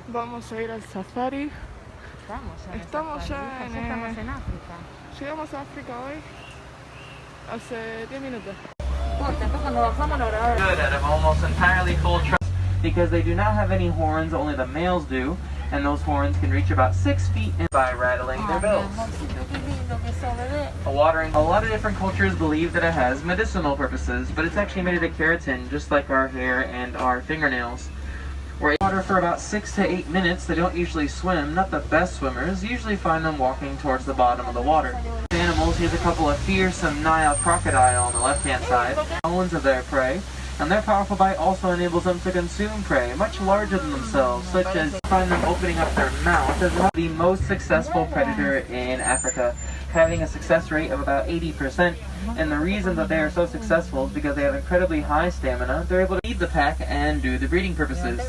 Vamos a ir al safari. Estamos ya en África. Llegamos a África hoy, hace 10 minutos. Good at an almost entirely full truck because they do not have any horns, only the males do, and those horns can reach about 6 feet in by rattling their bills. A lot of different cultures believe that it has medicinal purposes, but it's actually made of keratin, just like our hair and our fingernails. We're in water for about 6 to 8 minutes. They don't usually swim, not the best swimmers. You usually find them walking towards the bottom of the water. Animals, here's a couple of fearsome Nile crocodile on the left-hand side, bones of their prey, and their powerful bite also enables them to consume prey much larger than themselves, such as find them opening up their mouth as the most successful predator in Africa, having a success rate of about 80%. And the reason that they are so successful is because they have incredibly high stamina. They're able to feed the pack and do the breeding purposes.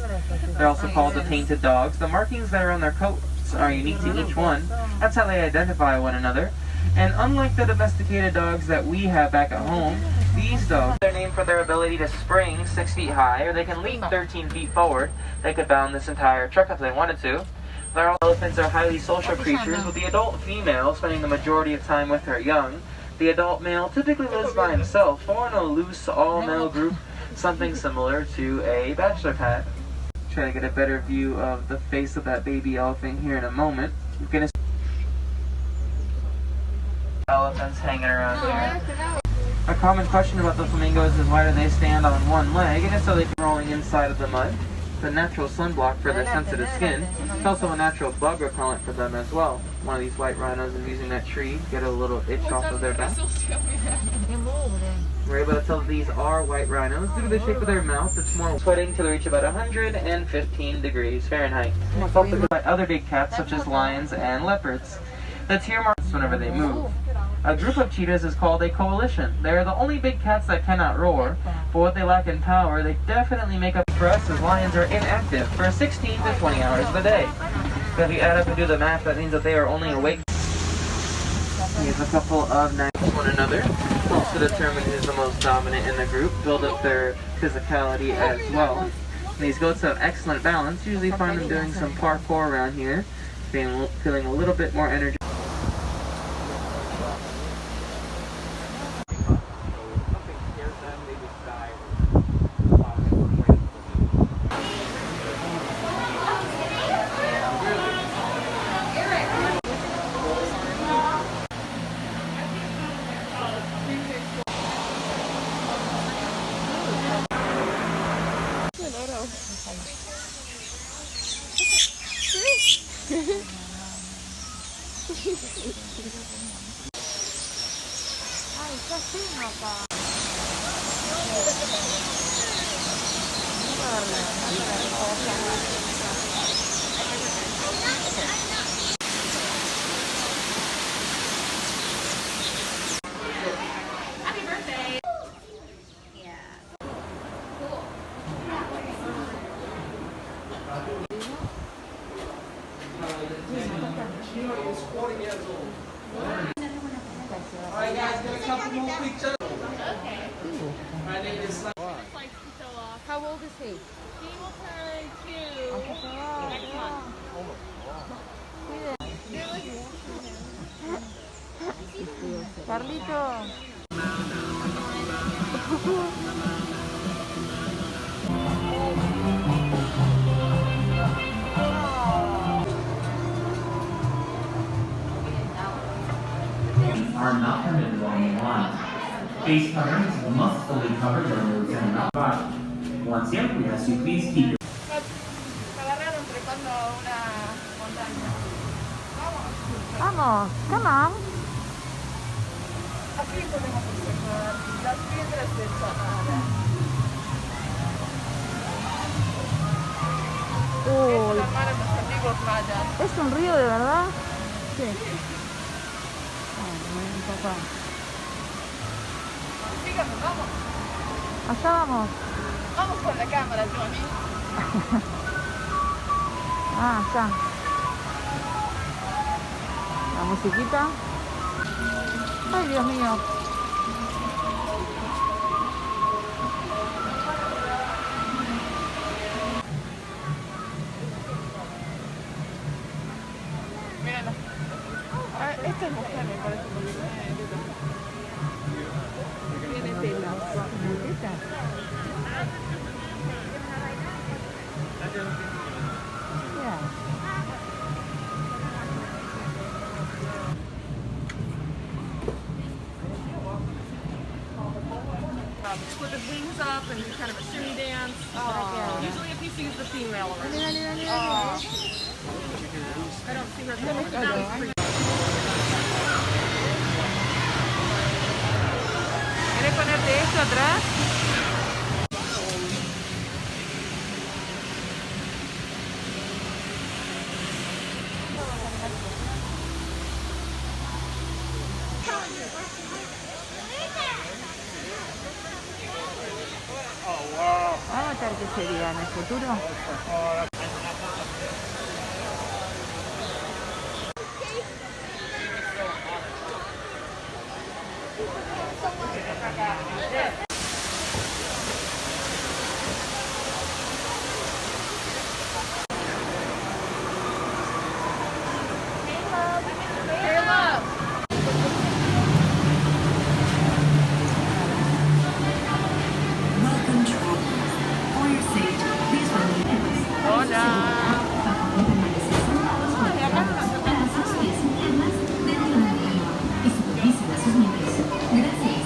They're also called the painted dogs. The markings that are on their coats are unique to each one. That's how they identify one another. And unlike the domesticated dogs that we have back at home, these dogs are named for their ability to spring 6 feet high, or they can leap 13 feet forward. They could bound this entire truck if they wanted to. Elephants are highly social creatures, with the adult female spending the majority of time with her young. The adult male typically lives by himself or in a loose all-male group, something similar to a bachelor pad. Try to get a better view of the face of that baby elephant here in a moment. You're gonna see elephants hanging around here. A common question about the flamingos is why do they stand on one leg, and it's so they can rolling inside of the mud. It's a natural sunblock for their sensitive skin. It's also a natural bug repellent for them as well. One of these white rhinos is using that tree to get a little itch off of their back. We're able to tell that these are white rhinos due to the shape of their mouth. It's more sweating to reach about 115 degrees Fahrenheit. It's also good by other big cats such as lions and leopards. The tear marks whenever they move. A group of cheetahs is called a coalition. They are the only big cats that cannot roar. For what they lack in power, they definitely make up for us, as lions are inactive for 16 to 20 hours of the day. But if you add up and do the math, that means that they are only awake. Here's a couple of nights one another. Helps to determine who's the most dominant in the group, build up their physicality as well. And these goats have excellent balance. Usually find them doing some parkour around here, feeling a little bit more energy. Alright guys, get a couple more pictures. Okay. My name is Like to show off. How old is he? He will turn 2 next month. Carlito. Are not permitted on the line. Face coverings must fully cover your nose and mouth. Once again, we ask you please keep your Vamos, come on. Aquí podemos observar las piedras del Sahara. Uy, La mar de los antiguos mayas. ¿es un río de verdad? Sí. Papá. Síganos, vamos. Allá vamos. Vamos con la cámara, Johnny. Ah, allá. La musiquita. Ay, Dios mío. split his wings up and do kind of a shimmy dance. Usually if he sees the female already. I don't see her coming down. ¿Querés ponerte esto atrás? ¿Avatar qué sería en el futuro? Welcome travelers. For your safety, please remain. Hola. Y supervisen a sus niños. Gracias.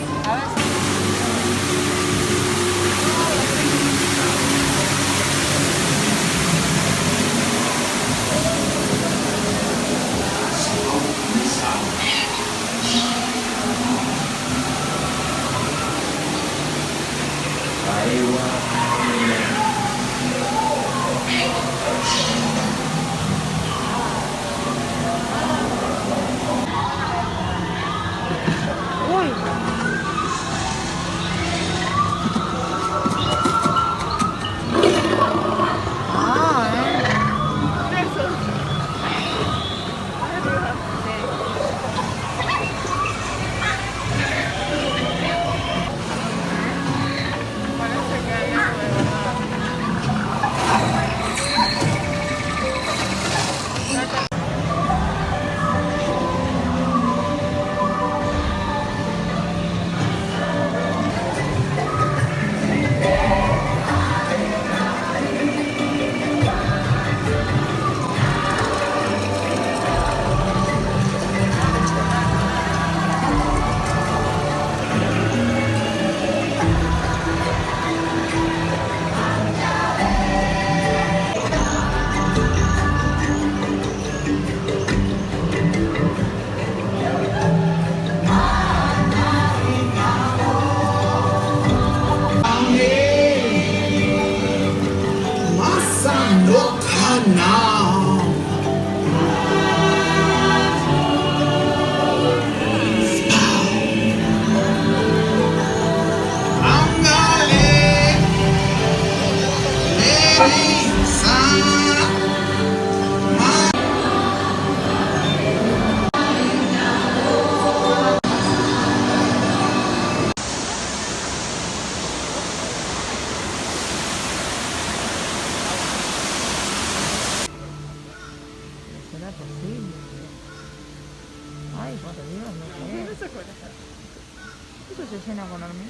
¿Será posible? Ay, por Dios, no sé. Eso se llena con hormigas.